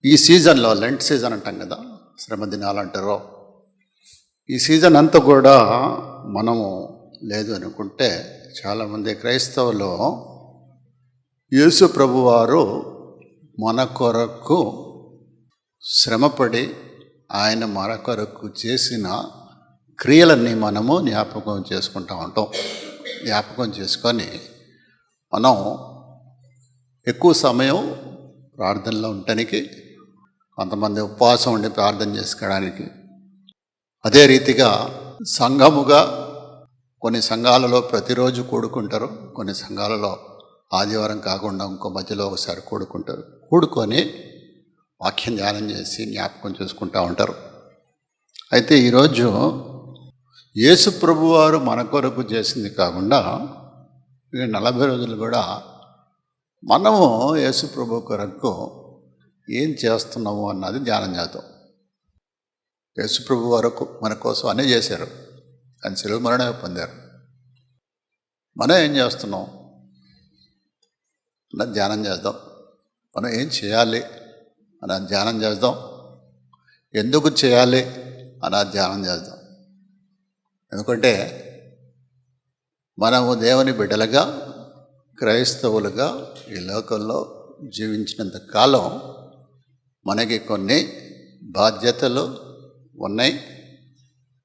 ఈ సీజన్లో Lent season అంటాం కదా, శ్రమ దినాలు అంటారో, ఈ సీజన్ అంతా కూడా మనము లేదు అనుకుంటే చాలామంది క్రైస్తవులు యేసు ప్రభువారు మన కొరకు శ్రమపడి ఆయన మన కొరకు చేసిన క్రియలన్నీ మనము జ్ఞాపకం చేసుకుంటూ ఉంటాం. జ్ఞాపకం చేసుకొని మనం ఎక్కువ సమయం ప్రార్థనలో ఉండటానికి, కొంతమంది ఉపవాసం ఉండి ప్రార్థన చేసుకోవడానికి, అదే రీతిగా సంఘముగా కొన్ని సంఘాలలో ప్రతిరోజు కూడుకుంటారు, కొన్ని సంఘాలలో ఆదివారం కాకుండా ఇంకో మధ్యలో ఒకసారి కూడుకొని వాక్యం ధ్యానం చేసి జ్ఞాపకం చేసుకుంటూ ఉంటారు. అయితే ఈరోజు యేసు ప్రభువారు మన కొరకు చేసింది కాకుండా 40 రోజులు కూడా మనము యేసు ప్రభు కొరకు ఏం చేస్తున్నాము అన్నది ధ్యానం చేద్దాం. యేసు ప్రభు వరకు మన కోసం అన్నీ చేశారు, ఆయన శిలువ మరణమే పొందారు. మనం ఏం చేస్తున్నాం అన్నది ధ్యానం చేద్దాం. మనం ఏం చేయాలి అన్నది ధ్యానం చేద్దాం. ఎందుకు చేయాలి అన్నది ధ్యానం చేద్దాం. ఎందుకంటే మనము దేవుని బిడ్డలుగా, క్రైస్తవులుగా ఈ లోకంలో జీవించినంత కాలం మనకి కొన్ని బాధ్యతలు ఉన్నాయి.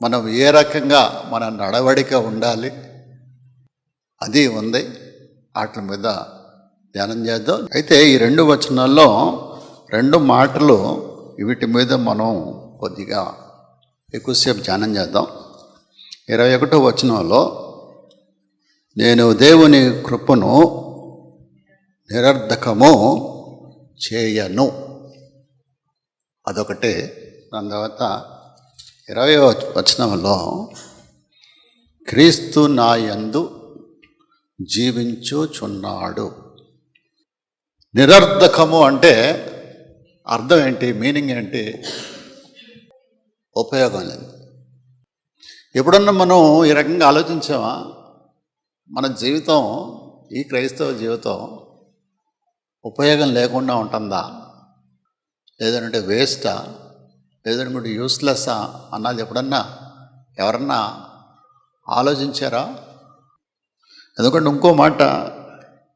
మనం ఏ రకంగా మన నడవడిక ఉండాలి అది ఉంది. వాటి మీద ధ్యానం చేద్దాం. అయితే ఈ 2 వచనాల్లో 2 మాటలు, వీటి మీద మనం కొద్దిగా ఎక్కువసేపు ధ్యానం చేద్దాం. 21వ వచనంలో నేను దేవుని కృపను నిరర్ధకము చేయను, అదొకటి. దాని తర్వాత 20వ వచనంలో క్రీస్తు నా యందు జీవించుచున్నాడు. నిరర్ధకము అంటే అర్థం ఏంటి, మీనింగ్ ఏంటి? ఉపయోగం లేదు. ఎప్పుడన్నా మనం ఈ రకంగా ఆలోచించామా? మన జీవితం, ఈ క్రైస్తవ జీవితం ఉపయోగం లేకుండా ఉంటుందా, లేదంటే వేస్టా, లేదనుకుంటే యూస్లెస్సా అన్నది ఎప్పుడన్నా ఎవరన్నా ఆలోచించారా? ఎందుకంటే ఇంకో మాట,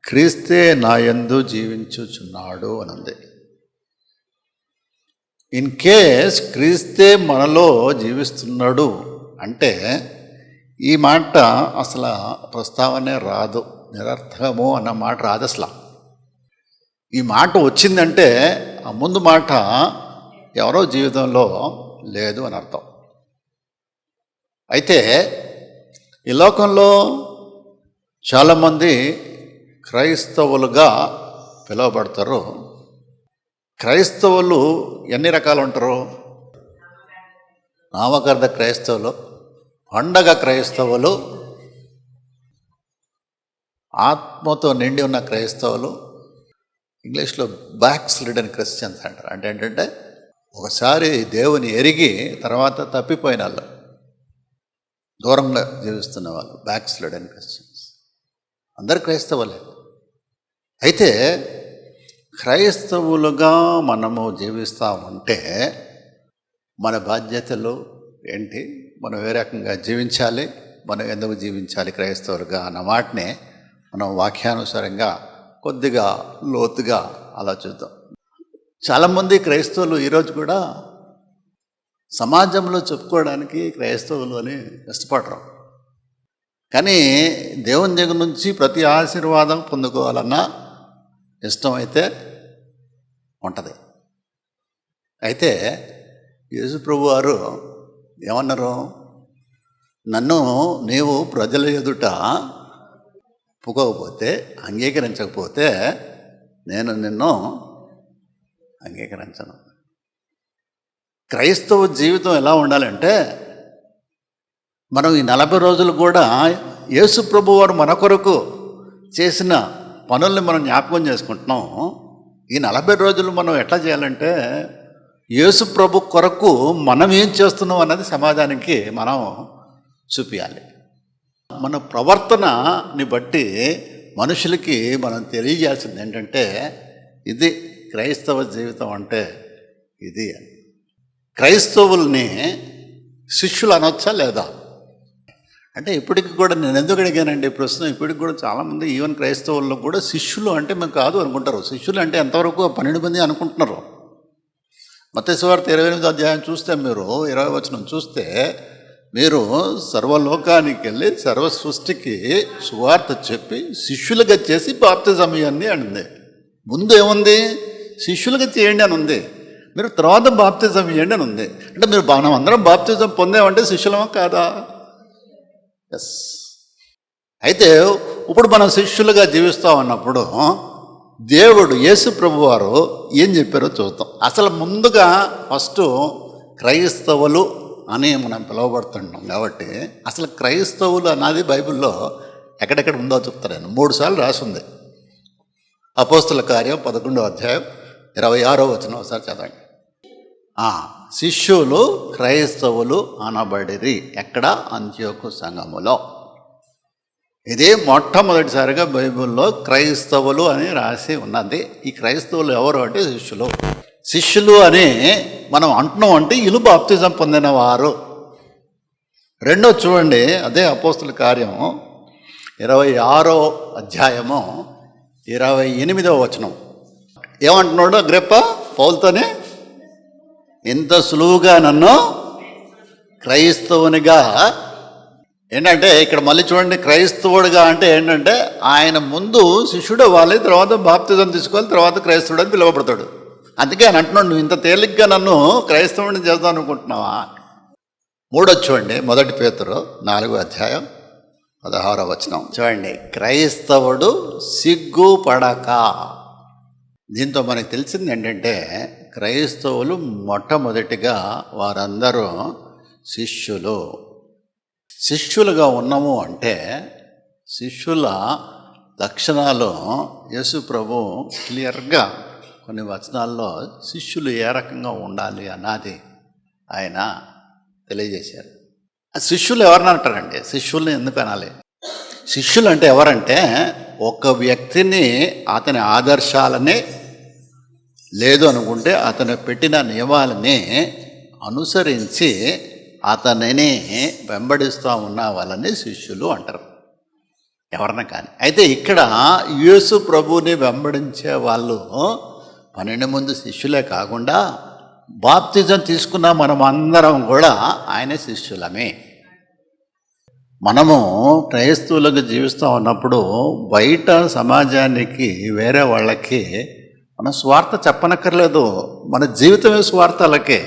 క్రీస్తే నా యందు జీవించుచున్నాడు అని ఉంది. ఇన్ కేస్ క్రీస్తే మనలో జీవిస్తున్నాడు అంటే ఈ మాట అసలు ప్రస్తావనే రాదు. నిరర్థకము అన్న మాట రాదు అసలు. ఈ మాట వచ్చిందంటే ఆ ముందు మాట ఎవరో జీవితంలో లేదు అని అర్థం. అయితే ఈ లోకంలో చాలామంది క్రైస్తవులుగా పిలువబడతారు. క్రైస్తవులు ఎన్ని రకాలు ఉంటారు? నామకార్థ క్రైస్తవులు, పండగ క్రైస్తవులు, ఆత్మతో నిండి ఉన్న క్రైస్తవులు, ఇంగ్లీష్లో బ్యాక్ స్లిడెన్ క్రిస్టియన్స్ అంటారు. అంటే ఏంటంటే ఒకసారి దేవుని ఎరిగి తర్వాత తప్పిపోయిన వాళ్ళు, దూరంగా జీవిస్తున్న వాళ్ళు బ్యాక్ స్లిడెన్ క్రిస్టియన్స్. అందరు క్రైస్తవులే. అయితే క్రైస్తవులుగా మనము జీవిస్తూ ఉంటే మన బాధ్యతలు ఏంటి, మనం ఏ రకంగా జీవించాలి, మనం ఎందుకు జీవించాలి క్రైస్తవులుగా అన్న వాటిని మనం వాక్యానుసారంగా కొద్దిగా లోతుగా ఆలోచిద్దాం. చాలామంది క్రైస్తవులు ఈరోజు కూడా సమాజంలో చెప్పుకోవడానికి క్రైస్తవులు అని ఇష్టపడరు. కానీ దేవుని దగ్గర నుంచి ప్రతి ఆశీర్వాదం పొందుకోవాలన్న ఇష్టం అయితే ఉంటుంది. అయితే యేసు ప్రభు వారు ఏమన్నారు? నీవు ప్రజల ఎదుట ఒప్పుకోకపోతే, అంగీకరించకపోతే నేను నిన్ను అంగీకరించను. క్రైస్తవ జీవితం ఎలా ఉండాలంటే, మనం ఈ 40 రోజులు కూడా యేసు ప్రభు వారు మన కొరకు చేసిన పనుల్ని మనం జ్ఞాపకం చేసుకుంటున్నాం. ఈ 40 రోజులు మనం ఎట్లా చేయాలంటే, యేసు ప్రభు కొరకు మనం ఏం చేస్తున్నాం అన్నది సమాజానికి మనం చూపించాలి. మన ప్రవర్తనని బట్టి మనుషులకి మనం తెలియజేయాల్సింది ఏంటంటే, ఇది క్రైస్తవ జీవితం అంటే ఇది. క్రైస్తవుల్ని శిష్యులు అనొచ్చా లేదా అంటే, ఇప్పటికి కూడా నేను ఎందుకు అడిగానండి ప్రశ్న, ఇప్పటికి కూడా చాలామంది ఈవెన్ క్రైస్తవుల్లో కూడా శిష్యులు అంటే మేము కాదు అనుకుంటారు. శిష్యులు అంటే ఎంతవరకు 12 మంది అనుకుంటున్నారు. మత్తయి సువార్త 28వ అధ్యాయం చూస్తే, మీరు 20వ వచనం చూస్తే, మీరు సర్వలోకానికి వెళ్ళి సర్వ సృష్టికి సువార్త చెప్పి శిష్యులుగా చేసి బాప్తిజం ఇవ్వండి అనింది. ముందు ఏముంది? శిష్యులుగా చేయండి అని ఉంది. మీరు తర్వాత బాప్తిజం ఇవ్వండి అని ఉంది. అంటే మీరు మనం అందరం బాప్తిజం పొందామంటే శిష్యులమా కాదా? ఎస్. అయితే ఇప్పుడు మనం శిష్యులుగా జీవిస్తాం అన్నప్పుడు దేవుడు యేసు ప్రభు వారు ఏం చెప్పారో చూద్దాం. అసలు ముందుగా ఫస్ట్ క్రైస్తవులు అని మనం పిలువబడుతుంటాం కాబట్టి, అసలు క్రైస్తవులు అన్నది బైబిల్లో ఎక్కడెక్కడ ఉందో చెప్తాను నేను. 3 సార్లు రాసింది. అపోస్తుల కార్యం 11వ అధ్యాయం 26వ వచనం ఒకసారి చదవండి. శిష్యులు క్రైస్తవులు అనబడిరి. ఎక్కడ? అంత్యోకు సంఘములో. ఇది మొట్టమొదటిసారిగా బైబిల్లో క్రైస్తవులు అని రాసి ఉన్నది. ఈ క్రైస్తవులు ఎవరు అంటే శిష్యులు. శిష్యులు అని మనం అంటున్నాం అంటే వీళ్ళు బాప్తిజం పొందిన వారు. రెండో చూడండి, అదే అపోస్తుల కార్యం 26వ అధ్యాయము 28వ వచనం. ఏమంటున్నాడు అగ్రిప్ప పౌలుతోనే? ఇంత సులువుగా నన్ను క్రైస్తవునిగా, ఏంటంటే ఇక్కడ మళ్ళీ చూడండి, క్రైస్తవుడిగా అంటే ఏంటంటే ఆయన ముందు శిష్యుడు అవ్వాలి, తర్వాత బాప్తిజం తీసుకోవాలి, తర్వాత క్రైస్తవుడు అని పిలువబడతాడు. అందుకే ఆయన అంటున్నాడు, నువ్వు ఇంత తేలిగ్గా నన్ను క్రైస్తవుడిని చేద్దాం అనుకుంటున్నావా? 3 చూడండి, 1 పేతురు 4వ అధ్యాయం 16వ వచనం చూడండి. క్రైస్తవుడు సిగ్గుపడక. దీంతో మనకు తెలిసింది ఏంటంటే, క్రైస్తవులు మొట్టమొదటిగా వారందరూ శిష్యులు. శిష్యులుగా ఉన్నాము అంటే శిష్యుల లక్షణాలు యేసు ప్రభు క్లియర్గా కొన్ని వచనాల్లో శిష్యులు ఏ రకంగా ఉండాలి అన్నది ఆయన తెలియజేశారు. శిష్యులు ఎవరిని అంటారండి? శిష్యుల్ని ఎందుకు అనాలి? శిష్యులు అంటే ఎవరంటే, ఒక వ్యక్తిని అతని ఆదర్శాలని లేదు అనుకుంటే అతను పెట్టిన నియమాలని అనుసరించి అతనిని వెంబడిస్తూ ఉన్న వాళ్ళని శిష్యులు అంటారు, ఎవరన్నా కానీ. అయితే ఇక్కడ యేసు ప్రభువుని వెంబడించే వాళ్ళు 12 మంది శిష్యులే కాకుండా బాప్తిజం తీసుకున్న మనం అందరం కూడా ఆయన శిష్యులమే. మనము క్రైస్తవులుగా జీవిస్తూ ఉన్నప్పుడు బయట సమాజానికి, వేరే వాళ్ళకి మన స్వార్థ చెప్పనక్కర్లేదు, మన జీవితమే స్వార్థాలకే.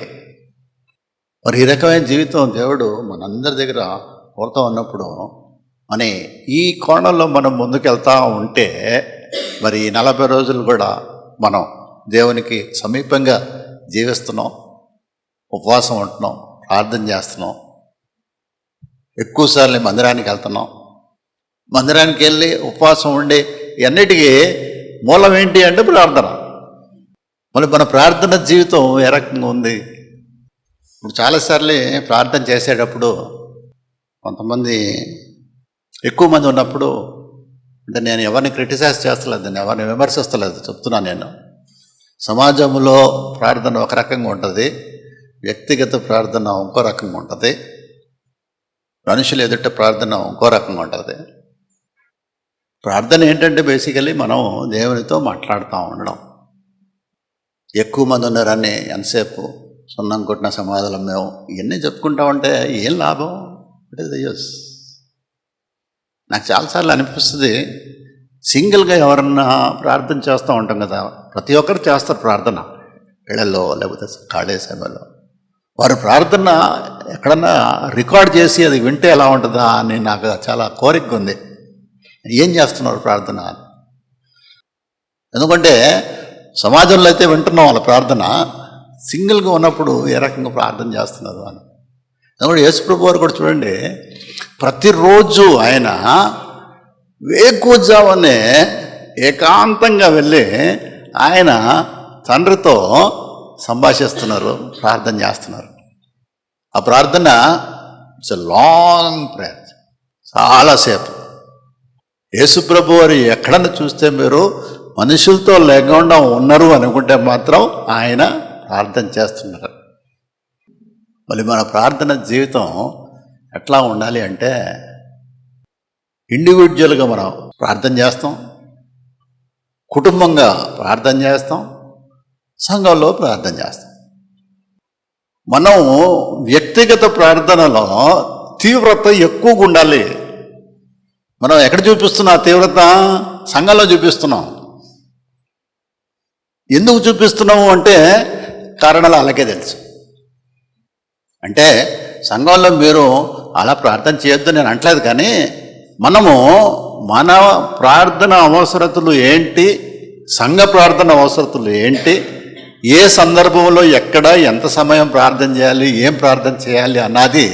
మరి ఈ రకమైన జీవితం దేవుడు మనందరి దగ్గర కోరుతూ ఉన్నప్పుడు, అని ఈ కోణంలో మనం ముందుకెళ్తూ ఉంటే, మరి 40 రోజులు కూడా మనం దేవునికి సమీపంగా జీవిస్తున్నాం, ఉపవాసం ఉంటున్నాం, ప్రార్థన చేస్తున్నాం, ఎక్కువసార్లు మందిరానికి వెళ్తున్నాం. మందిరానికి వెళ్ళి ఉపవాసం ఉండి అన్నిటికీ మూలం ఏంటి అంటే ప్రార్థన. మళ్ళీ మన ప్రార్థన జీవితం ఏ రకంగా ఉంది? ఇప్పుడు చాలాసార్లు ప్రార్థన చేసేటప్పుడు కొంతమంది, ఎక్కువ మంది ఉన్నప్పుడు, అంటే నేను ఎవరిని క్రిటిసైజ్ చేస్తలేదు, నేను ఎవరిని విమర్శిస్తలేదు, చెప్తున్నాను. నేను సమాజంలో ప్రార్థన ఒక రకంగా ఉంటుంది, వ్యక్తిగత ప్రార్థన ఇంకో రకంగా ఉంటుంది, మనుషులు ఎదుట ప్రార్థన ఇంకో రకంగా ఉంటుంది. ప్రార్థన ఏంటంటే బేసికలీ మనం దేవునితో మాట్లాడుతూ ఉండడం. ఎక్కువ మంది ఉన్నారని ఎంతసేపు సున్నం కొట్టిన సమాధానం మేము ఇవన్నీ చెప్పుకుంటా ఉంటే ఏం లాభం? It is the use. నాకు చాలాసార్లు అనిపిస్తుంది, సింగిల్గా ఎవరన్నా ప్రార్థన చేస్తూ ఉంటాం కదా, ప్రతి ఒక్కరు చేస్తారు ప్రార్థన, ఇళ్లలో లేకపోతే ఖాళీ సమయంలో. వారి ప్రార్థన ఎక్కడన్నా రికార్డ్ చేసి అది వింటే ఎలా ఉంటుందా అని నాకు చాలా కోరిక ఉంది. ఏం చేస్తున్నారు ప్రార్థన? ఎందుకంటే సమాజంలో అయితే వింటున్నాం వాళ్ళ ప్రార్థన, సింగిల్గా ఉన్నప్పుడు ఏ రకంగా ప్రార్థన చేస్తున్నారు అని. ఎందుకంటే యేసు ప్రభు వారు కూడా చూడండి, ప్రతిరోజు ఆయన వేకువజామునే ఏకాంతంగా వెళ్ళి ఆయన తండ్రితో సంభాషిస్తున్నారు, ప్రార్థన చేస్తున్నారు. ఆ ప్రార్థన ఇట్స్ ఎ లాంగ్ ప్రేయర్, చాలాసేపు. యేసు ప్రభు వారు ఎక్కడన్నా చూస్తే మీరు మనుషులతో లేకుండా ఉన్నారు అనుకుంటే మాత్రం ఆయన ప్రార్థన చేస్తున్నారు. మళ్ళీ మన ప్రార్థన జీవితం ఎట్లా ఉండాలి అంటే ఇండివిజువల్గా మనం ప్రార్థన చేస్తాం, కుటుంబంగా ప్రార్థన చేస్తాం, సంఘంలో ప్రార్థన చేస్తాం. మనం వ్యక్తిగత ప్రార్థనలో తీవ్రత ఎక్కువగా ఉండాలి. మనం ఎక్కడ చూపిస్తున్నాం తీవ్రత? సంఘంలో చూపిస్తున్నాం. ఎందుకు చూపిస్తున్నాము అంటే కారణాలు అలాగే తెలుసు. అంటే సంఘంలో మీరు అలా ప్రార్థన చేయొద్దు నేను అంటలేదు, కానీ మనము మన ప్రార్థన అవసరతలు ఏంటి, సంఘ ప్రార్థన అవసరతలు ఏంటి, ఏ సందర్భంలో ఎక్కడ ఎంత సమయం ప్రార్థన చేయాలి, ఏం ప్రార్థన చేయాలి అన్నది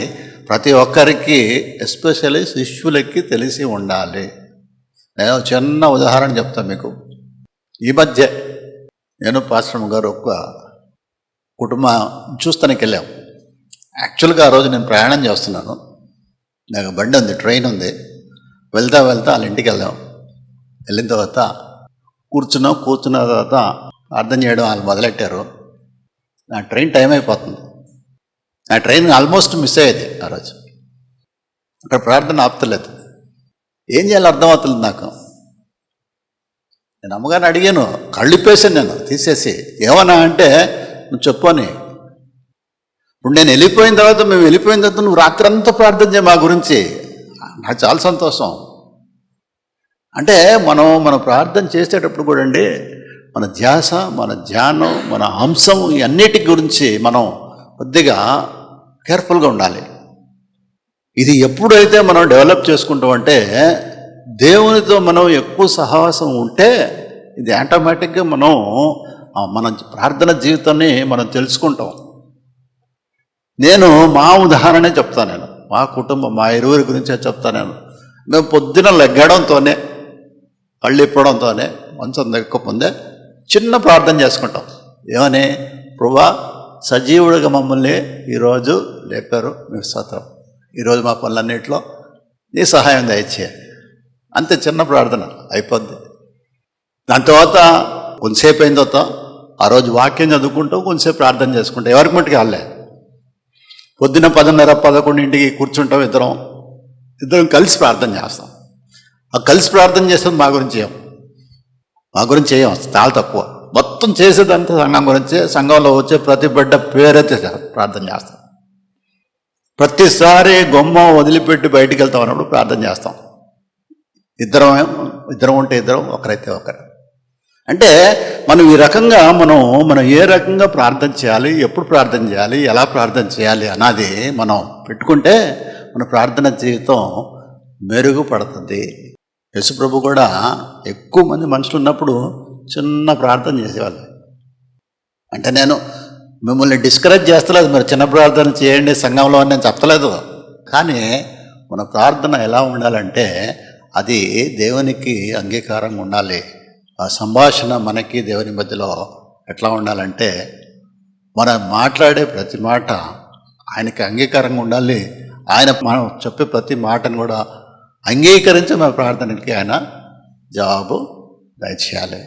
ప్రతి ఒక్కరికి, ఎస్పెషల్లీ శిష్యులకి తెలిసి ఉండాలి. నేను చిన్న ఉదాహరణ చెప్తాను మీకు. ఈ మధ్య నేను పాస్టర్ గారు ఒక కుటుంబం చూస్తానికి వెళ్ళాం. యాక్చువల్గా ఆ రోజు నేను ప్రయాణం చేస్తున్నాను, నాకు బండి ఉంది, ట్రైన్ ఉంది. వెళ్తా వాళ్ళ ఇంటికి వెళ్ళాం. వెళ్ళిన తర్వాత కూర్చున్న తర్వాత ప్రార్థన చేయడం వాళ్ళు మొదలెట్టారు. నా ట్రైన్ టైం అయిపోతుంది. నా ట్రైన్ ఆల్మోస్ట్ మిస్ అయ్యేది ఆ రోజు. అక్కడ ప్రార్థన ఆపుతలేదు. ఏం చేయాలో అర్థమవుతుంది నాకు. నేను అమ్మగారిని అడిగాను, కళ్ళిప్పేసాను నేను తీసేసి. ఏమన్నా అంటే నువ్వు చెప్పని, ఇప్పుడు నేను వెళ్ళిపోయిన తర్వాత, మేము వెళ్ళిపోయిన తర్వాత నువ్వు రాత్రంతా ప్రార్థన చేయ మా గురించి. నాకు చాలా సంతోషం. అంటే మన ప్రార్థన చేసేటప్పుడు కూడా అండి, మన ధ్యాస, మన ధ్యానం, మన అంశం, ఈ అన్నిటి గురించి మనం కొద్దిగా కేర్ఫుల్గా ఉండాలి. ఇది ఎప్పుడైతే మనం డెవలప్ చేసుకుంటామంటే, దేవునితో మనం ఎక్కువ సహవాసం ఉంటే ఇది ఆటోమేటిక్గా మన ప్రార్థన జీవితాన్ని మనం తెలుసుకుంటాం. నేను మా ఉదాహరణే చెప్తాను. నేను మా కుటుంబం, మా ఇరువురి గురించే చెప్తాను. మేము పొద్దున లెగ్గడంతోనే, కళ్ళు ఇప్పడంతోనే, మంచం దక్కముందే చిన్న ప్రార్థన చేసుకుంటాం. ఏమని? ప్రభువా, సజీవుడిగా మమ్మల్ని ఈరోజు లేపారు, మీ స్తోత్రం. ఈరోజు మా పనులన్నింటిలో నీ సహాయం దయచేయాలి. అంతే, చిన్న ప్రార్థన అయిపోద్ది. దాని తర్వాత కొంతసేపు అయిన తర్వాత ఆ రోజు వాక్యం చదువుకుంటాం, కొంతసేపు ప్రార్థన చేసుకుంటాం. ఎవరికి మట్టుకు వాళ్ళే. పొద్దున్న 10:30-11 కూర్చుంటాం, ఇద్దరం కలిసి ప్రార్థన చేస్తాం. ఆ కలిసి ప్రార్థన చేసేది మా గురించి చేయం చాలా తక్కువ. మొత్తం చేసేదంతా సంఘం గురించే. సంఘంలో వచ్చే ప్రతి బిడ్డ పేరైతే ప్రార్థన చేస్తాం. ప్రతిసారి గుమ్మం వదిలిపెట్టి బయటికి వెళ్తాం అన్నప్పుడు ప్రార్థన చేస్తాం. ఇద్దరం ఉంటే ఇద్దరం, ఒకరైతే ఒకరు. అంటే మనం ఈ రకంగా మనం ఏ రకంగా ప్రార్థన చేయాలి, ఎప్పుడు ప్రార్థన చేయాలి, ఎలా ప్రార్థన చేయాలి అన్నది మనం పెట్టుకుంటే మన ప్రార్థన జీవితం మెరుగుపడుతుంది. యేసుప్రభు కూడా ఎక్కువ మంది మనుషులు ఉన్నప్పుడు చిన్న ప్రార్థన చేసేవాళ్ళు. అంటే నేను మిమ్మల్ని డిస్కరేజ్ చేస్తలేదు, మీరు చిన్న ప్రార్థన చేయండి సంఘంలో అని నేను చెప్పలేదు. కానీ మన ప్రార్థన ఎలా ఉండాలంటే అది దేవునికి అంగీకారంగా ఉండాలి. ఆ సంభాషణ మనకి దేవుని మధ్యలో ఎట్లా ఉండాలంటే మనం మాట్లాడే ప్రతి మాట ఆయనకి అంగీకారంగా ఉండాలి. ఆయన మనం చెప్పే ప్రతి మాటను కూడా అంగీకరించి మన ప్రార్థనకి ఆయన జవాబు దయచేయాలి.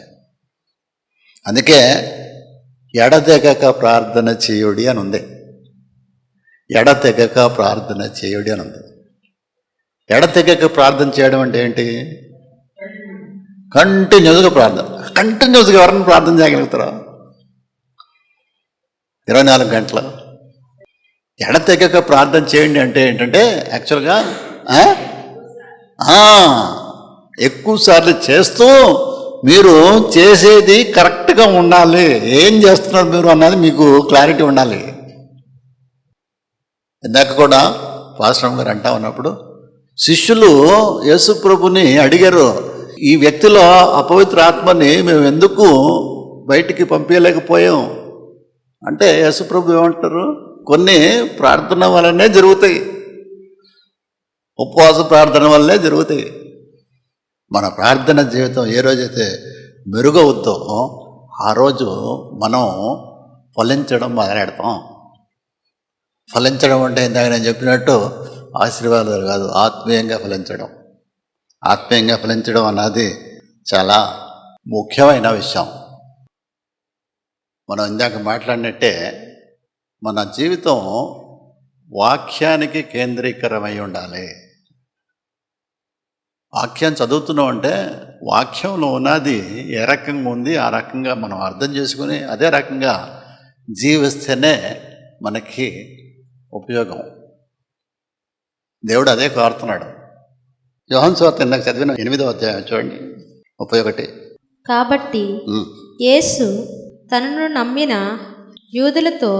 అందుకే ఎడతెగక ప్రార్థన చేయుడి అని ఉంది. ఎడతెగక ప్రార్థన చేయుడి అని ఉంది. ఎడతెగక ప్రార్థన చేయడం అంటే ఏంటి? కంటిన్యూస్గా ప్రార్థన. కంటిన్యూస్గా ఎవరైనా ప్రార్థన చేయగలుగుతారా? 24 గంటలు ఎడతెగక ప్రార్థన చేయండి అంటే ఏంటంటే యాక్చువల్గా ఎక్కువ సార్లు చేస్తూ మీరు చేసేది కరెక్ట్గా ఉండాలి. ఏం చేస్తున్నారు మీరు అన్నది మీకు క్లారిటీ ఉండాలి. ఇందాక కూడా పాస్టర్ గారు అంటా ఉన్నప్పుడు శిష్యులు యేసుప్రభుని అడిగారు, ఈ వ్యక్తిలో అపవిత్ర ఆత్మని మేము ఎందుకు బయటికి పంపించలేకపోయాం అంటే యేసుప్రభు ఏమంటారు, కొన్ని ప్రార్థన వల్లనే జరుగుతాయి, ఉపవాస ప్రార్థన వల్లే జరుగుతాయి. మన ప్రార్థన జీవితం ఏ రోజైతే మెరుగవుద్దో ఆ రోజు మనం ఫలించడం మొదలెడతాం. ఫలించడం అంటే ఇందాక నేను చెప్పినట్టు ఆశీర్వాదాలు కాదు, ఆత్మీయంగా ఫలించడం. ఆత్మీయంగా ఫలించడం అన్నది చాలా ముఖ్యమైన విషయం. మనం ఇందాక మాట్లాడినట్టే మన జీవితం వాక్యానికి కేంద్రీకరమై ఉండాలి. వాక్యం చదువుతున్నాం అంటే వాక్యంలో ఉన్నది ఏ రకంగా ఉంది ఆ రకంగా మనం అర్థం చేసుకుని అదే రకంగా జీవిస్తేనే మనకి ఉపయోగం. దేవుడు అదే కోరుతున్నాడు. యోహాను సువార్త ఇందాక చదివిన 8వ అధ్యాయం చూడండి 31. కాబట్టి యేసు తనను నమ్మిన యూదులతో,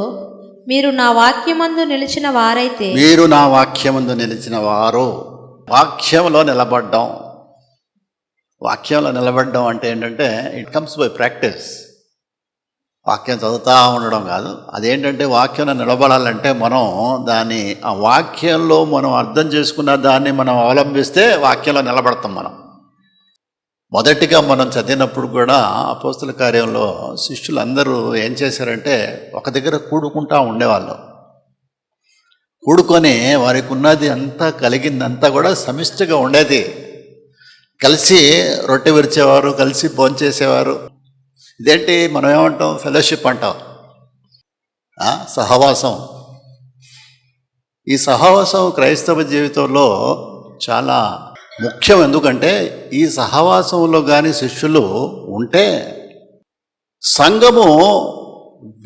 మీరు నా వాక్యమందు నిలిచిన వారైతే, మీరు నా వాక్యమందు నిలిచిన వారు. వాక్యంలో నిలబడ్డం. వాక్యంలో నిలబడ్డం అంటే ఏంటంటే ఇట్ కమ్స్ బై ప్రాక్టీస్. వాక్యం చదువుతూ ఉండడం కాదు. అదేంటంటే వాక్యంలో నిలబడాలంటే మనం ఆ వాక్యంలో మనం అర్థం చేసుకున్న దాన్ని మనం అవలంబిస్తే వాక్యంలో నిలబడతాం. మనం మొదటిగా మనం చదివినప్పుడు కూడా అపోస్తల కార్యంలో శిష్యులందరూ ఏం చేశారంటే ఒక దగ్గర కూడుకుంటూ ఉండేవాళ్ళు. కూడుకొని వారికి ఉన్నది అంతా కలిగిందంతా కూడా సమిష్టిగా ఉండేది. కలిసి రొట్టె విరిచేవారు, కలిసి భోంచేసేవారు. ఇదేంటి మనం ఏమంటాం? ఫెలోషిప్ అంటాం, సహవాసం. ఈ సహవాసం క్రైస్తవ జీవితంలో చాలా ముఖ్యం. ఎందుకంటే ఈ సహవాసంలో కానీ శిష్యులు ఉంటే సంఘము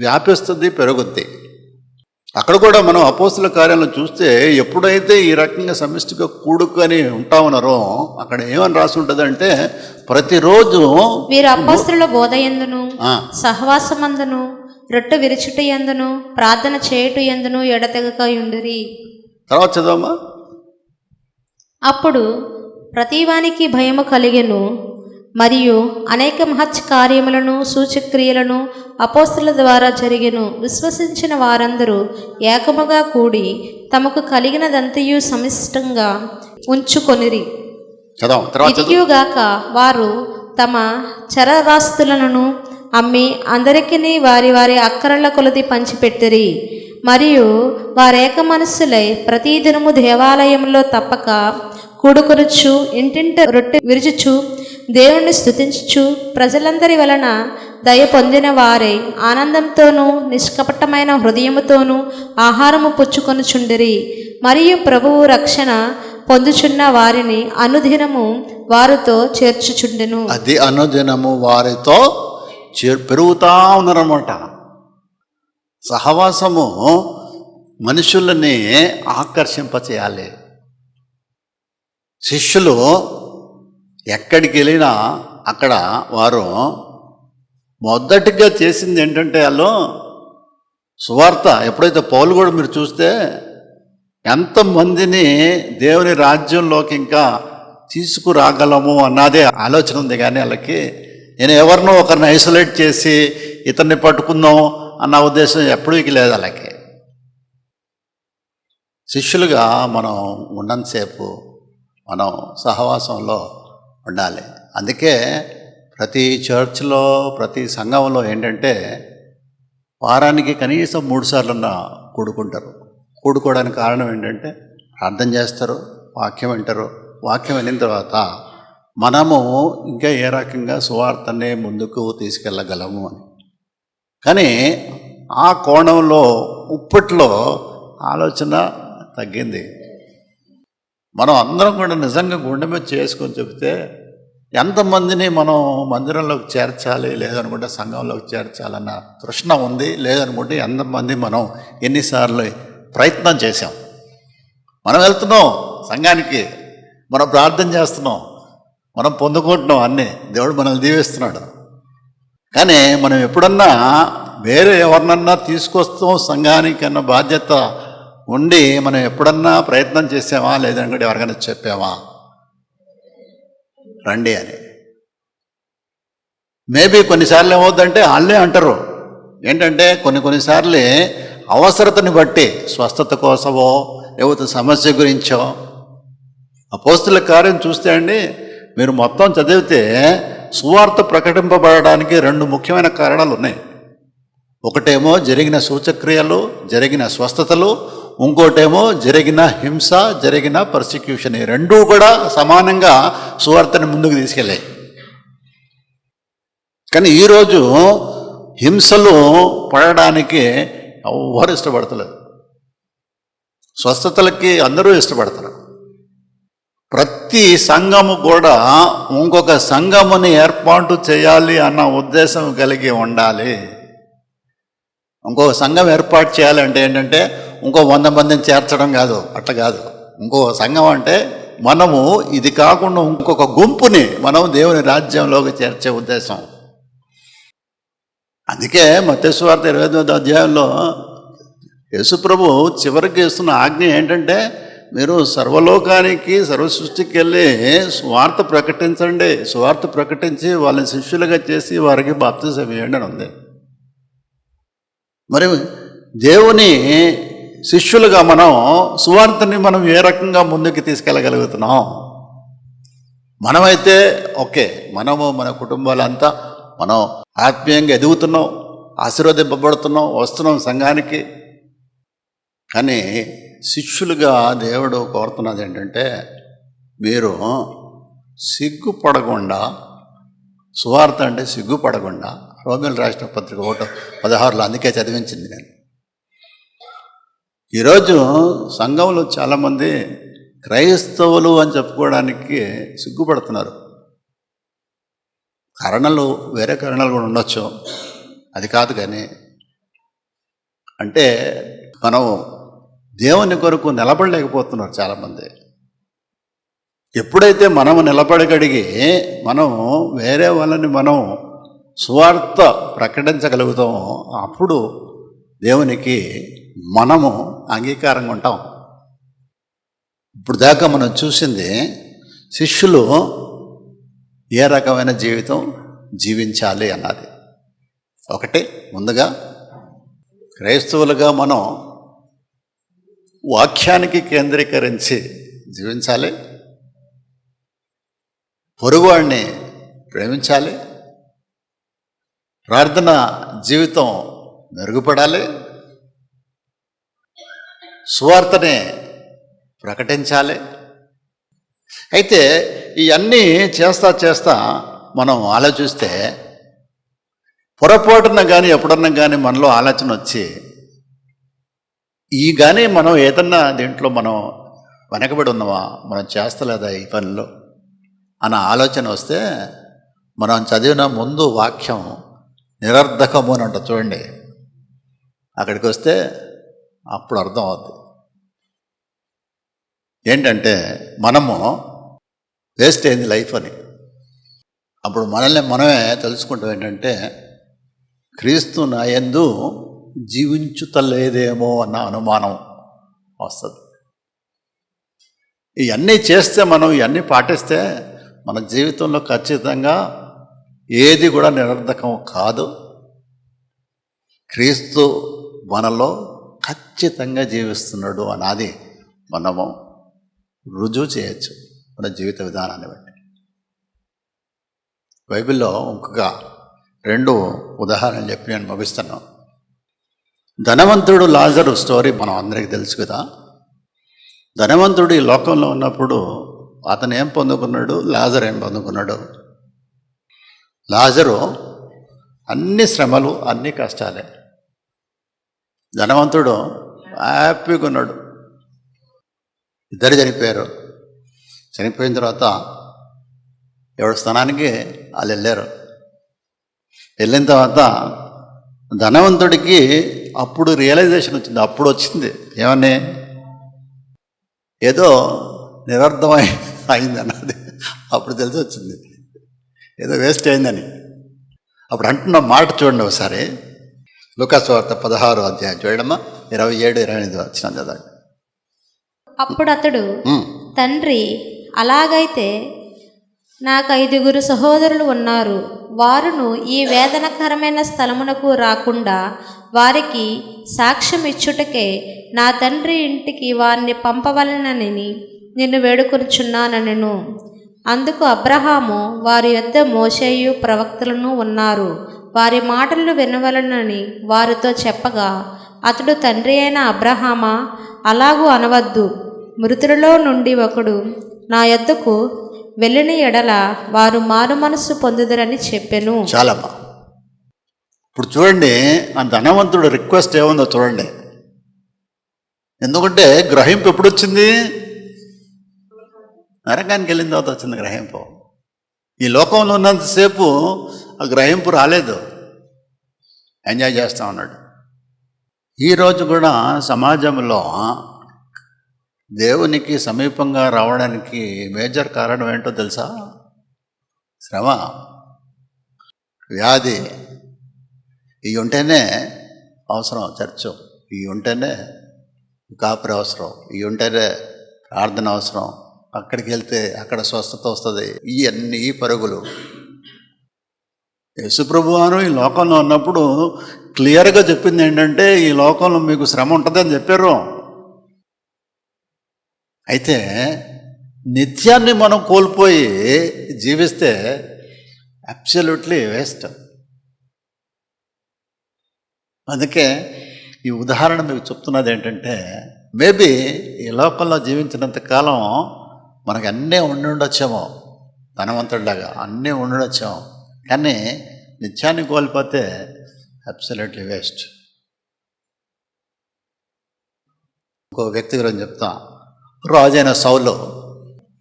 వ్యాపిస్తుంది, పెరుగుద్ది. అక్కడ కూడా మనం అపోస్తల కార్యాలను చూస్తే ఎప్పుడైతే ఈ రకంగా సమిష్టిగా కూడుకొని ఉంటా ఉన్నారో అక్కడ ఏమని రాసి ఉంటుందంటే ప్రతిరోజు వీరు అపోస్తలుల బోధయందును సహవాసమందును రొట్టె విరుచుట యందును ప్రార్థన చేయుట యందును ఎడతెగక ఉండిరి. తర్వాత చదవమ్మా. అప్పుడు ప్రతివానికి భయము కలిగెను, మరియు అనేక మహత్ కార్యములను సూచక్రియలను అపోస్తలుల ద్వారా జరిగెను. విశ్వసించిన వారందరూ ఏకముగా కూడి తమకు కలిగినదంతయు సమిష్టంగా ఉంచుకొనిరి. ఇదియుగాక వారు తమ చరరాస్తులను అమ్మి అందరికీ వారి వారి అక్కరల కొలది పంచిపెట్టిరి. మరియు వారేక మనస్సులై ప్రతిదినము దేవాలయంలో తప్పక కూడుకొనుచు ఇంటింట రొట్టె విరుచుచు దేవుణ్ణి స్తుతించుచు ప్రజలందరి వలన దయ పొందిన వారై ఆనందంతోనూ నిష్కపటమైన హృదయముతోనూ ఆహారము పుచ్చుకొనుచుండిరి. మరియు ప్రభువు రక్షణ పొందుచున్న వారిని అనుదినము వారితో చేర్చుచుండెను. అది అనుదినము వారితో పెరుగుతా ఉన్నారన్నమాట. సహవాసము మనుషులని ఆకర్షింపచేయాలి. శిష్యులు ఎక్కడికి వెళ్ళినా అక్కడ వారు మొదటిగా చేసింది ఏంటంటే వాళ్ళు సువార్త. ఎప్పుడైతే పౌలు కూడా మీరు చూస్తే ఎంతమందిని దేవుని రాజ్యంలోకి ఇంకా తీసుకురాగలము అన్నదే ఆలోచన ఉంది. కానీ వాళ్ళకి నేను ఎవరినో ఒకరిని ఐసోలేట్ చేసి ఇతన్ని పట్టుకుందాం అన్న ఉద్దేశం ఎప్పుడూ లేదు వాళ్ళకి. శిష్యులుగా మనం ఉన్నంతసేపు మనం సహవాసంలో ఉండాలి. అందుకే ప్రతి చర్చ్లో ప్రతి సంఘంలో ఏంటంటే వారానికి కనీసం 3 సార్లన్నా కూడుకుంటారు. కూడుకోవడానికి కారణం ఏంటంటే ప్రార్థన చేస్తారు, వాక్యం వింటారు. వాక్యం వినిన తర్వాత మనము ఇంకా ఏ రకంగా సువార్తనే ముందుకు తీసుకెళ్ళగలము అని. కానీ ఆ కోణంలో ఇప్పట్లో ఆలోచన తగ్గింది. మనం అందరం కూడా నిజంగా గుండె మీద చేసుకొని చెబితే ఎంతమందిని మనం మందిరంలోకి చేర్చాలి, లేదనుకుంటే సంఘంలోకి చేర్చాలన్న తృష్ణ ఉంది. లేదనుకుంటే ఎంతమంది మనం ఎన్నిసార్లు ప్రయత్నం చేసాం. మనం వెళ్తున్నాం సంఘానికి, మనం ప్రార్థన చేస్తున్నాం, మనం పొందుకుంటున్నాం, అన్నీ దేవుడు మనల్ని దీవిస్తున్నాడు. కానీ మనం ఎప్పుడన్నా వేరే ఎవరినన్నా తీసుకొస్తాం సంఘానికి అన్న బాధ్యత ఉండి మనం ఎప్పుడన్నా ప్రయత్నం చేసామా? లేదంటే ఎవరికైనా చెప్పామా రండి అని? మేబీ కొన్నిసార్లు ఏమవుతుందంటే వాళ్ళే అంటారు. ఏంటంటే కొన్నిసార్లు అవసరతని బట్టి స్వస్థత కోసమో లేకపోతే సమస్య గురించో. అపోస్తలుల కార్యం చూస్తే అండి, మీరు మొత్తం చదివితే సువార్త ప్రకటింపబడడానికి 2 ముఖ్యమైన కారణాలు ఉన్నాయి. ఒకటేమో జరిగిన సూచక్రియలు, జరిగిన స్వస్థతలు. ఇంకోటేమో జరిగిన హింస, జరిగిన పర్సిక్యూషన్. ఈ 2 కూడా సమానంగా సువార్తని ముందుకు తీసుకెళ్ళాయి. కానీ ఈరోజు హింసలు పడడానికి ఎవరు ఇష్టపడతలేదు. స్వస్థతలకి అందరూ ఇష్టపడతారు. ప్రతి సంఘము కూడా ఇంకొక సంఘముని ఏర్పాటు చేయాలి అన్న ఉద్దేశం కలిగి ఉండాలి. ఇంకొక సంఘం ఏర్పాటు చేయాలంటే ఏంటంటే ఇంకో 100 మందిని చేర్చడం కాదు, అట్లా కాదు. ఇంకో సంఘం అంటే మనము ఇది కాకుండా ఇంకొక గుంపుని మనం దేవుని రాజ్యంలోకి చేర్చే ఉద్దేశం. అందుకే మత్తయి సువార్త 28వ అధ్యాయంలో యేసుప్రభు చివరికి ఇస్తున్న ఆజ్ఞ ఏంటంటే మీరు సర్వలోకానికి సర్వసృష్టికి వెళ్ళి సువార్త ప్రకటించండి, సువార్త ప్రకటించి వాళ్ళని శిష్యులుగా చేసి వారికి బాప్తిసం ఇవ్వండి అని ఉంది. మరి దేవుని శిష్యులుగా మనం సువార్తని మనం ఏ రకంగా ముందుకు తీసుకెళ్ళగలుగుతున్నాం? మనమైతే ఓకే, మనము మన కుటుంబాలంతా మనం ఆత్మీయంగా ఎదుగుతున్నాం, ఆశీర్వదింపబడుతున్నాం, వస్తున్నాం సంఘానికి. కానీ శిష్యులుగా దేవుడు కోరుతున్నది ఏంటంటే మీరు సిగ్గుపడకుండా, సువార్త అంటే సిగ్గుపడకుండా, రోమియోలు రాసిన పత్రిక 1:16 అందుకే చదివించింది నేను. ఈరోజు సంఘంలో చాలామంది క్రైస్తవులు అని చెప్పుకోవడానికి సిగ్గుపడుతున్నారు. కారణాలు వేరే కారణాలు కూడా ఉండొచ్చు, అది కాదు. కానీ అంటే మనం దేవుని కొరకు నిలబడలేకపోతున్నారు చాలామంది. ఎప్పుడైతే మనము నిలబడగలిగి మనం వేరే వాళ్ళని మనం సువార్త ప్రకటించగలుగుతామో అప్పుడు దేవునికి మనము అంగీకారంగా ఉంటాం. ఇప్పుడు దాకా మనం చూసింది శిష్యులు ఏ రకమైన జీవితం జీవించాలి అన్నది. ఒకటి, ముందుగా క్రైస్తవులుగా మనం వాక్యానికి కేంద్రీకరించి జీవించాలి, పొరుగువాడిని ప్రేమించాలి, ప్రార్థన జీవితం మెరుగుపడాలి, సువార్తనే ప్రకటించాలి. అయితే ఇవన్నీ చేస్తా మనం ఆలోచిస్తే పొరపాటున కానీ ఎప్పుడన్నా కానీ మనలో ఆలోచన వచ్చి కానీ మనం ఏదన్నా దీంట్లో మనం వెనకబడి ఉన్నామా, మనం చేస్తలేదా ఈ పనిలో అన్న ఆలోచన వస్తే మనం చదివిన ముందు వాక్యం నిరర్ధకము అని అంట చూడండి. అక్కడికి వస్తే అప్పుడు అర్థం అవుతుంది ఏంటంటే మనము వేస్ట్ అయింది లైఫ్ అని. అప్పుడు మనల్ని మనమే తెలుసుకుంటాం ఏంటంటే క్రీస్తు నా యందు జీవించుతలేదేమో అన్న అనుమానం వస్తుంది. ఇవన్నీ చేస్తే మనం ఇవన్నీ పాటిస్తే మన జీవితంలో ఖచ్చితంగా ఏది కూడా నిరర్ధకం కాదు. క్రీస్తు మనలో ఖచ్చితంగా జీవిస్తున్నాడు అన్నది మనము రుజువు చేయొచ్చు మన జీవిత విధానాన్ని బట్టి. బైబిల్లో ఇంకొక 2 ఉదాహరణలు చెప్పి నేను ముగిస్తాను. ధనవంతుడు లాజరు స్టోరీ మనం అందరికీ తెలుసు కదా. ధనవంతుడు ఈ లోకంలో ఉన్నప్పుడు అతను ఏం పొందుకున్నాడు, లాజరు ఏం పొందుకున్నాడు? లాజరు అన్ని శ్రమలు, అన్ని కష్టాలే. ధనవంతుడు హ్యాపీగా ఉన్నాడు. ఇద్దరు చనిపోయారు. చనిపోయిన తర్వాత ఎవరి స్థానానికి వాళ్ళు వెళ్ళారు. వెళ్ళిన తర్వాత ధనవంతుడికి అప్పుడు రియలైజేషన్ వచ్చింది. అప్పుడు వచ్చింది ఏమని, ఏదో నిరర్థమై అయింది అన్నది అప్పుడు తెలిసి వచ్చింది, ఏదో వేస్ట్ అయిందని. అప్పుడు అంటున్న మాట చూడండి ఒకసారి. లూకాసు వార్త 16వ అధ్యాయం చూడమ్మా, 27, 28 వచ్చిన చదవండి. అప్పుడు అతడు, తండ్రి, అలాగైతే నాకు 5 సహోదరులు ఉన్నారు. వారును ఈ వేదనకరమైన స్థలమునకు రాకుండా వారికి సాక్ష్యం ఇచ్చుటకే నా తండ్రి ఇంటికి వారిని పంపవలనని నిన్ను వేడుకొనుచున్నానెను. అందుకు అబ్రహాము, వారి యొద్ద మోషేయు ప్రవక్తలను ఉన్నారు, వారి మాటలు వినవలనని వారితో చెప్పగా, అతడు, తండ్రి అయిన అబ్రహామా, అలాగూ అనవద్దు. మృతులలో నుండి ఒకడు నా యొద్దకు వెళ్ళిన ఎడల వారు మారు మనస్సు పొందుదరని చెప్పెను. చాలమ్మా. ఇప్పుడు చూడండి, ఆ ధనవంతుడు రిక్వెస్ట్ ఏముందో చూడండి. ఎందుకంటే గ్రహింపు ఎప్పుడు వచ్చింది? నరకానికి వెళ్ళిన తర్వాత వచ్చింది గ్రహింపు. ఈ లోకంలో ఉన్నంతసేపు ఆ గ్రహింపు రాలేదు, ఎంజాయ్ చేస్తూ ఉన్నాడు. ఈరోజు కూడా సమాజంలో దేవునికి సమీపంగా రావడానికి మేజర్ కారణం ఏంటో తెలుసా? శ్రమ, వ్యాధి. ఇవి ఉంటేనే అవసరం చర్చ్, ఇవి ఉంటేనే కాపురి అవసరం, ఇవి ఉంటేనే ప్రార్థన అవసరం, అక్కడికి వెళ్తే అక్కడ స్వస్థత వస్తుంది. ఈ పరుగులు. యేసుప్రభువారు ఈ లోకంలో ఉన్నప్పుడు క్లియర్గా చెప్పింది ఏంటంటే, ఈ లోకంలో మీకు శ్రమ ఉంటుంది అని చెప్పారు. అయితే నిత్యాన్ని మనం కోల్పోయి జీవిస్తే అబ్సల్యూట్లీ వేస్ట్. అందుకే ఈ ఉదాహరణ మీకు చెప్తున్నది ఏంటంటే, మేబీ ఈ లోకంలో జీవించినంత కాలం మనకు అన్నీ ఉండొచ్చేమో, ధనవంతుడిలాగా అన్నీ ఉండొచ్చేమో, కానీ నిత్యాన్ని కోల్పోతే అబ్సల్యూట్లీ వేస్ట్. ఇంకో వ్యక్తి గురించి చెప్తా. రాజైన సౌలు,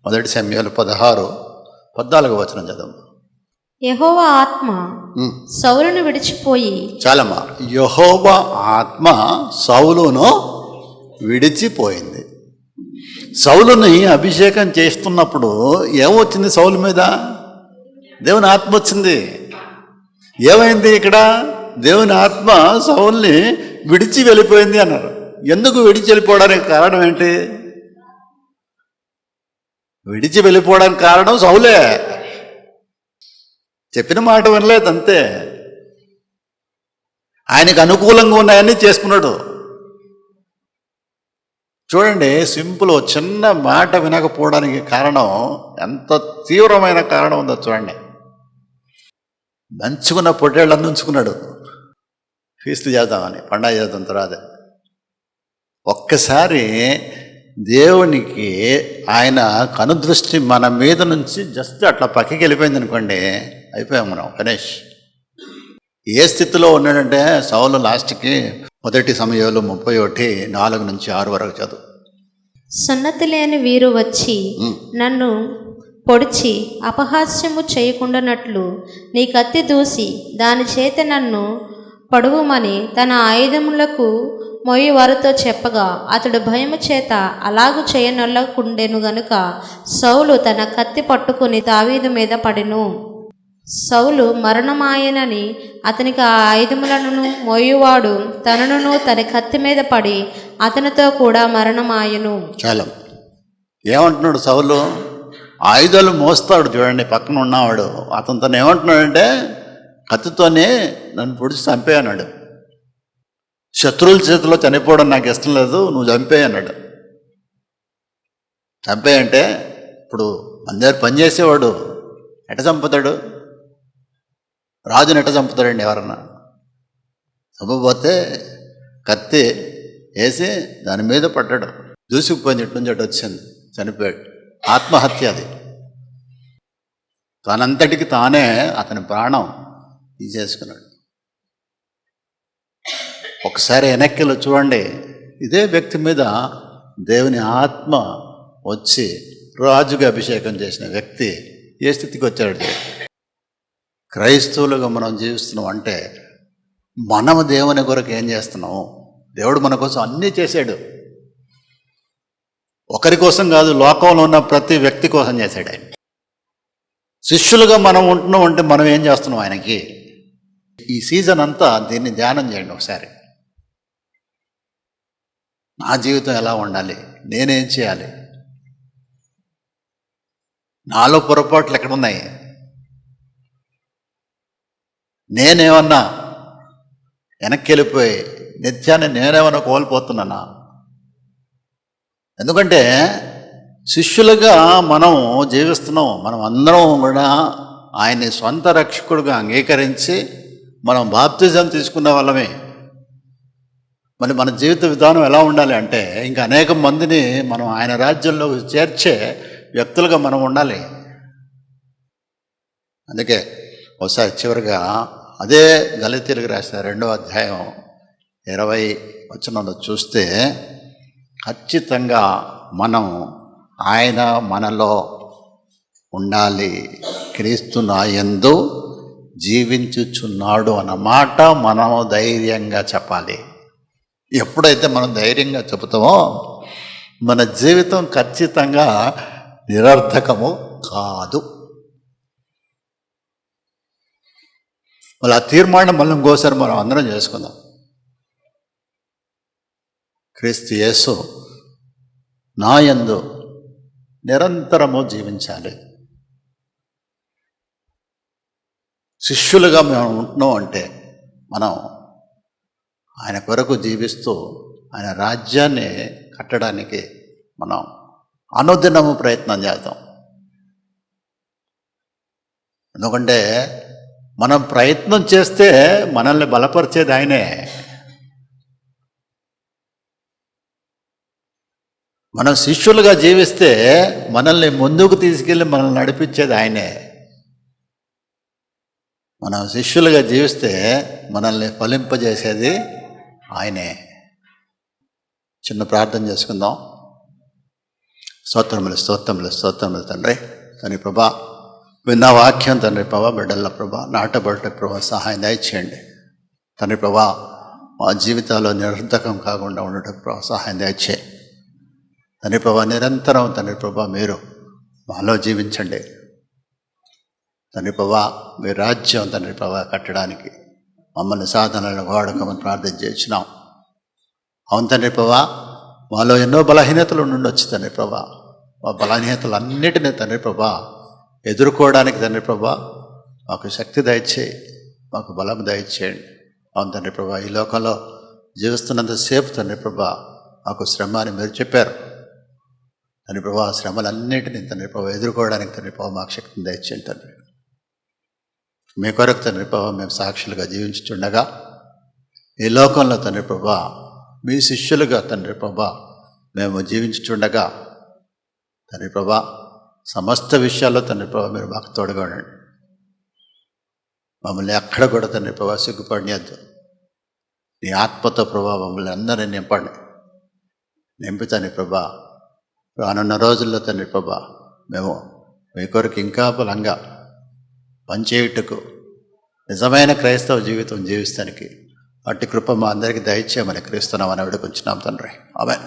1 సమూయేలు 16:14 చదువు. యెహోవా ఆత్మ సౌలును విడిచిపోయి. చాలమ్మా. యెహోవా ఆత్మ సౌలును విడిచిపోయింది. సౌలుని అభిషేకం చేస్తున్నప్పుడు ఏమొచ్చింది? సౌలు మీద దేవుని ఆత్మ వచ్చింది. ఏమైంది ఇక్కడ? దేవుని ఆత్మ సౌలుని విడిచి వెళ్ళిపోయింది అన్నారు. ఎందుకు విడిచి వెళ్ళిపోవడానికి కారణం ఏంటి? విడిచి వెళ్ళిపోవడానికి కారణం సౌలే. చెప్పిన మాట వినలేదు, అంతే. ఆయనకు అనుకూలంగా ఉన్నాయని చేసుకున్నాడు. చూడండి, సింపుల్, చిన్న మాట వినకపోవడానికి కారణం ఎంత తీవ్రమైన కారణం ఉందో చూడండి. దంచుకున్న పొట్టేళ్ళని ఉంచుకున్నాడు, ఫీస్తు చేద్దామని, పండగ చేద్దాం తర్వాత. ఒక్కసారి దేవునికి ఆయన కనుదృష్టి మన మీద నుంచి జస్ట్ అట్లా పక్కకి వెళ్ళిపోయింది అనుకోండి, అయిపోయాం మనం, గణేష్. ఏ స్థితిలో ఉన్నాడంటే సౌలు లాస్ట్కి 1 సమూయేలు 31:4-6 వరకు చదువు. సున్నతి లేని వీరు వచ్చి నన్ను పొడిచి అపహాస్యము చేయకుండానట్లు నీ కత్తి దూసి దాని చేత నన్ను పడువుమని తన ఆయుధములకు మొయ్యి వారితో చెప్పగా అతడు భయము చేత అలాగు చేయనొల్లకుండెను గనుక సౌలు తన కత్తి పట్టుకుని దావీదు మీద పడెను. సౌలు మరణమాయనని అతనికి ఆ ఆయుధములను మోయువాడు తనను తన కత్తి మీద పడి అతనితో కూడా మరణమాయను. చాలా ఏమంటున్నాడు సౌలు? ఆయుధాలు మోస్తాడు చూడండి, పక్కన ఉన్నవాడు. అతనితో ఏమంటున్నాడంటే, కత్తితోనే నన్ను పొడిచి చంపే అన్నాడు. శత్రువుల చేతిలో చనిపోవడం నాకు ఇష్టం లేదు, నువ్వు చంపే అన్నాడు. చంపే అంటే ఇప్పుడు మన దగ్గర పనిచేసేవాడు ఎట చంపుతాడు? రాజుని ఎట చంపుతాడండి? ఎవరన్నా చంపబోతే కత్తి వేసి దాని మీద పడ్డాడు, దూసుకుపోయింది, ఇటు నుంచి అటు వచ్చింది, చనిపోయాడు. ఆత్మహత్య అది. తనంతటికి తానే అతని ప్రాణం తీసేసుకున్నాడు. ఒకసారి వెనక్కిలో చూడండి, ఇదే వ్యక్తి మీద దేవుని ఆత్మ వచ్చి రాజుగా అభిషేకం చేసిన వ్యక్తి ఏ స్థితికి వచ్చాడు? క్రైస్తవులుగా మనం జీవిస్తున్నాం అంటే మనము దేవుని కొరకు ఏం చేస్తున్నాము? దేవుడు మన కోసం అన్నీ చేశాడు. ఒకరి కోసం కాదు, లోకంలో ఉన్న ప్రతి వ్యక్తి కోసం చేశాడు ఆయన. శిష్యులుగా మనం ఉంటున్నాం అంటే మనం ఏం చేస్తున్నాం ఆయనకి? ఈ సీజన్ అంతా దీన్ని ధ్యానం చేయండి ఒకసారి. నా జీవితం ఎలా ఉండాలి? నేనేం చేయాలి? నాలో పొరపాట్లు ఎక్కడున్నాయి? నేనేమన్నా వెనక్కి వెళ్ళిపోయి నిత్యాన్ని నేనేమన్నా కోల్పోతున్నానా? ఎందుకంటే శిష్యులుగా మనం జీవిస్తున్నాం. మనం అందరం కూడా ఆయన్ని సొంత రక్షకుడుగా అంగీకరించి మనం బాప్తిజం తీసుకున్న వాళ్ళమే. మరి మన జీవిత విధానం ఎలా ఉండాలి అంటే, ఇంకా అనేక మందిని మనం ఆయన రాజ్యంలో చేర్చే వ్యక్తులుగా మనం ఉండాలి. అందుకే ఒకసారి చివరిగా అదే గలతీయులకు రాసిన 2వ అధ్యాయం 20 వచనంలో చూస్తే ఖచ్చితంగా మనం ఆయన మనలో ఉండాలి, క్రీస్తు నాయందు జీవించుచున్నాడు అన్నమాట మనం ధైర్యంగా చెప్పాలి. ఎప్పుడైతే మనం ధైర్యంగా చెబుతామో మన జీవితం ఖచ్చితంగా నిరర్థకము కాదు. మళ్ళీ ఆ తీర్మానం మళ్ళీ ఇంకోసారి మనం అందరం చేసుకుందాం. క్రీస్తు యేసు నాయందు నిరంతరము జీవించాలి. శిష్యులుగా మేము ఉంటున్నాం అంటే మనం ఆయన కొరకు జీవిస్తూ ఆయన రాజ్యాన్ని కట్టడానికి మనం అనుదినము ప్రయత్నం చేద్దాం. ఎందుకంటే మనం ప్రయత్నం చేస్తే మనల్ని బలపరిచేది ఆయనే. మనం శిష్యులుగా జీవిస్తే మనల్ని ముందుకు తీసుకెళ్ళి మనల్ని నడిపించేది ఆయనే. మనం శిష్యులుగా జీవిస్తే మనల్ని ఫలింపజేసేది ఆయనే. చిన్న ప్రార్థన చేసుకుందాం. స్తోత్రములు తండ్రి. తండ్రి ప్రభా, విన్న వాక్యం తండ్రి ప్రభా, బిడ్డల ప్రభా నాటబడ్డ ప్రభా సహాయం దయచేయండి. తండ్రి ప్రభా, మా జీవితాల్లో నిరర్థకం కాకుండా ఉండటం ప్రభా సహాయం దయచేయి. తండ్రి ప్రభా, నిరంతరం తండ్రి ప్రభా మీరు మాలో జీవించండి. తండ్రి ప్రభా, మీ రాజ్యం తండ్రి ప్రభా కట్టడానికి మమ్మల్ని సాధనలు వాడకమని ప్రార్థన చేసినాం. అవును తండ్రి ప్రభా, మాలో ఎన్నో బలహీనతలు ఉండొచ్చు తండ్రి ప్రభా. మా బలహీనతలన్నిటినీ తండ్రి ప్రభా ఎదుర్కోవడానికి తండ్రి ప్రభా మాకు శక్తి దయచేయి, మాకు బలం దయచేయండి. అవును తండ్రి ప్రభా, ఈ లోకంలో జీవిస్తున్నంతసేపు తండ్రి ప్రభా మాకు శ్రమ అని మీరు చెప్పారు. తండ్రి ప్రభా, శ్రమలన్నిటినీ తండ్రి ప్రభా ఎదుర్కోవడానికి తండ్రి ప్రభా మాకు శక్తిని దయచేయండి. తండ్రి మీ కొరకు తండ్రి ప్రభా మేము సాక్షులుగా జీవించుచుండగా ఈ లోకంలో తండ్రి ప్రభా మీ శిష్యులుగా తండ్రి ప్రభా మేము జీవించుచుండగా తండ్రి ప్రభా సమస్త విషయాల్లో తండ్రి ప్రభా మీరు మాకు తోడుగా ఉండండి. మమ్మల్ని ఎక్కడ కూడా తండ్రి ప్రభా సిగ్గుపడియద్దు. నీ ఆత్మతో ప్రభా మమ్మల్ని అందరినీ నింపి తండ్రి ప్రభా రానున్న రోజుల్లో తండ్రి ప్రభా మేము మీ కొరకు ఇంకా బలంగా పనిచేయుటకు నిజమైన క్రైస్తవ జీవితం జీవిస్తానికి అట్టి కృప మా అందరికీ దయచేయమని క్రీస్తున్నామని వేడుకొంచున్నాం తండ్రి. ఆమేన్.